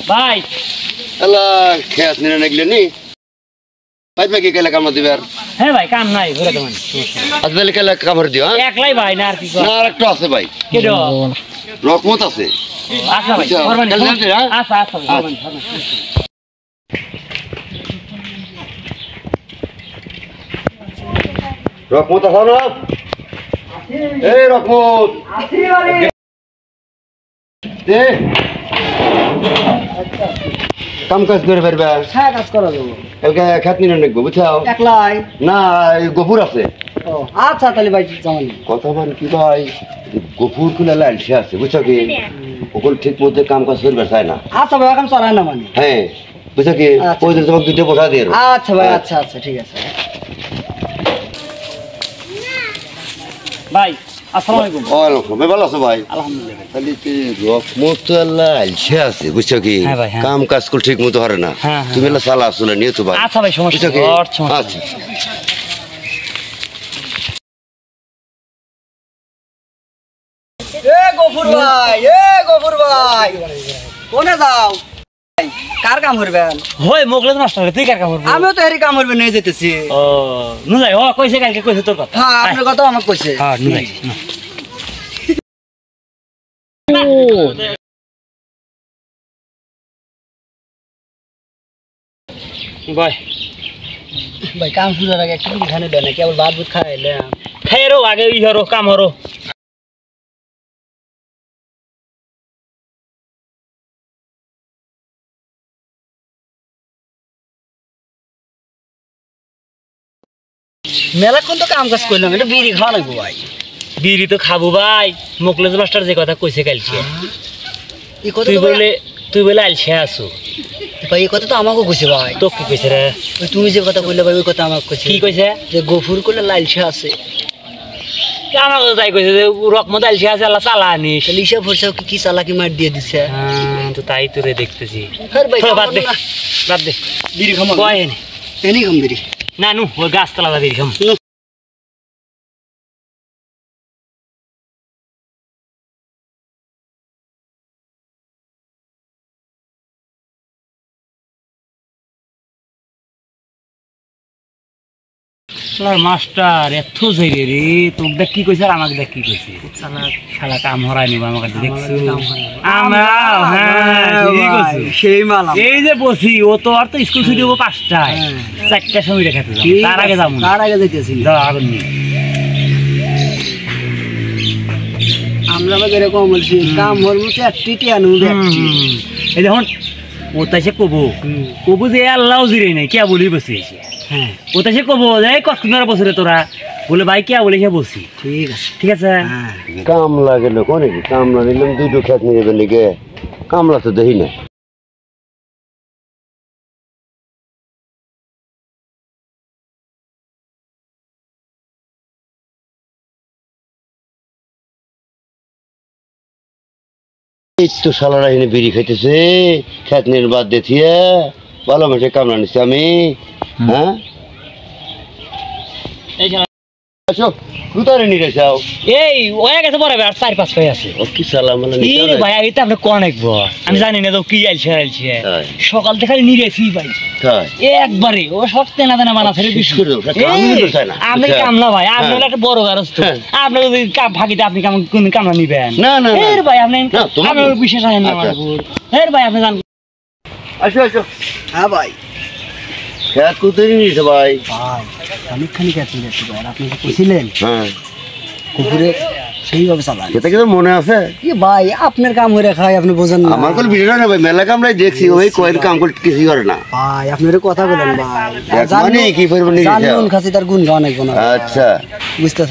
ভাই আল্লাহ খেত নিয়ে নাগলে নি ভাই কি কেলা কামড় দিবে আর হ্যাঁ ভাই কাম নাই ঘুরে দেবেন আজকাল কেলা কামড় দিও হ্যাঁ একলাই ভাই না আর কি না আরেকটা আছে ভাই কেডো রকমত আছে আচ্ছা ভাই করবেন আচ্ছা আচ্ছা করবেন রকমত আছে না এই রকমত আসি বাড়ি দে কাম কাজ করে ফেরবে হ্যাঁ কাজ করা যাবো এলকে খেত নিয়ে নাগবো বুঝছাও একলাই না গোপুর আছে ও আচ্ছা তাহলে ভাই জামান কথা মান কি ভাই গোপুর খুলে লালসে আছে বুঝছো কি ওগুলো ঠিক মতো কাম কাজ করবে চায় না আচ্ছা ভাই এখন চড়ায় না মানে হ্যাঁ বুঝছো কি আচ্ছা। ওই তোমাকে দুটো বসা দিয়ে আচ্ছা ভাই আচ্ছা আচ্ছা ঠিক আছে ভাই আসসালামু আলাইকুম ওয়ালাইকুম ভালো আছো ভাই আলহামদুলিল্লাহ খালি রকমত লালসে আছে বুঝছো কি হ্যাঁ ভাই, হ্যাঁ। কাম কাজ করে ঠিক মতো হরে না হ্যাঁ, হ্যাঁ। তুমি এলা সালা আসলে নিয়ে তো ভাই আচ্ছা ভাই সমস্যা বুঝছো কি নেই, ওর সমস্যা নেই। আচ্ছা এ গফুর ভাই কোনে যাও কার কাম করবেন হই মোগলে মাস্টার তুই কার কাম করবি আমিও তো এরই কাম করবে নিয়ে যেতেছি ও নু যাই ও কইছে কালকে কইছে তোর কথা হ্যাঁ আপনার কথা আমাকে কইছে হ্যাঁ নু যাই ভাই ভাই কাম শুরুর আগে একটু খানে দেন কেবল ভাত বুত খাইলে খাইরো আগে ই হরো কাম হরো মেলাক্ষণ তো কাম কাজ করলাম এটা বিড়ি খাওয়া লাগবো ভাই বিড়ি তো খাবো ভাই মোকলেজ মাস্টার যে কথা কইছে কালকে এই কথা তুই তো ভাই- বলে তুই বলে আলসে আছো ভাই এই কথা তো আমাকেও কইছে ভাই তো কি কইছে রে ওই তুমি যে কথা কইলে ভাই ওই কথা আমাকে কইছে কি কইছে যে গফুর করলে লালসা আছে আমাকে তো তাই কইছে যে রকমত আলসে আছে আল্লাহ চালা আনিস লিসা ফরসাও কি চালাকি মার দিয়ে দিছে তো তাই তো রে দেখতেছি হর ভাই বাদ দে বাদ দে বিড়ি খামা কয় নে এনি খাম বিড়ি না নু ওই গাছতলা বাদি খাম মাস্টার এত যাইরে রে তোর দেখ কি কইছে আর আমাকে দেখ কি কইছে শালা কাম হরাই নিব আমাকে দেখছো আমরা হ্যাঁ ঠিক আছে সেই মালা এই যে বসি ও তো আর তো স্কুল ছুটি হবো 5টায় 4টার সময় দেখাতে যাবো তার আগে যাবো তার আগে যাইতেছি দাও আগুন নিয়ে আমরা আবার এরকম বলছি কাম হল মতো একটি আনু একটি এই দেখুন ও তাই সে কবো যে আল্লাহ জিরে নাই কে বলি বসে এসে হ্যাঁ ও তাই সে কবো যে কষ্ট বছরে তোরা বলে ভাই কে বলে সে বসি ঠিক আছে ঠিক আছে হ্যাঁ কামলা গেল কোনে কি কামলা নিলাম দুটো খেত নিয়ে যাবে লিগে কামলা তো দেখি না এই তো শালারা এনে বিড়ি খাইতেছে খেত নিয়ে বাদ দেখিয়ে ভালো মাসে কামলা নিচ্ছি আমি হ্যাঁ এই যে আসো দুটারে নিয়ে যাও এই ওয়া গেছে বড় আর 4-5 হয়ে আছে ও কি সালাম কি রে ভাই এটা আপনি কোন একবো আমি জানি না তো কি আইছে তাই। সকাল থেকে খালি নিরেছি ভাই তাই একবারে ও সব তেনা তেনা বানা ফেলে বিশ করে দাও, কাকা, আমি তো চাই না। আপনি আচ্ছা। কামলা ভাই আপনি হ্যাঁ। হলো একটা বড় গারস্থ হ্যাঁ। আপনি যদি ফাঁকিতে আপনি কোন কামলা নিবেন না, না, না। এর ভাই আপনি না, তোমার- আপনার বিশেষ আছেন না আমার আচ্ছা। উপর এর ভাই আপনি জান আসো আসো হ্যাঁ ভাই খেত কোথায় নিয়েছে ভাই ভাই অনেকখানি কাছে যাচ্ছি ভাই আপনি যে কইছিলেন হ্যাঁ কুকুরে সেইভাবে চালান খেতে কিন্তু মনে আছে কি ভাই আপনার কাম হয়ে খাই আপনি বোঝেন না আমার কোনো ভিডিও না ভাই মেলা কামরাই দেখছি ওই কয়েক কাম করে কিছু করে না ভাই আপনার কথা বলেন ভাই এক মানে কি করবো নিজে জানুন খাসি তার গুণ গাওয়া নাকবো না আচ্ছা বুঝতে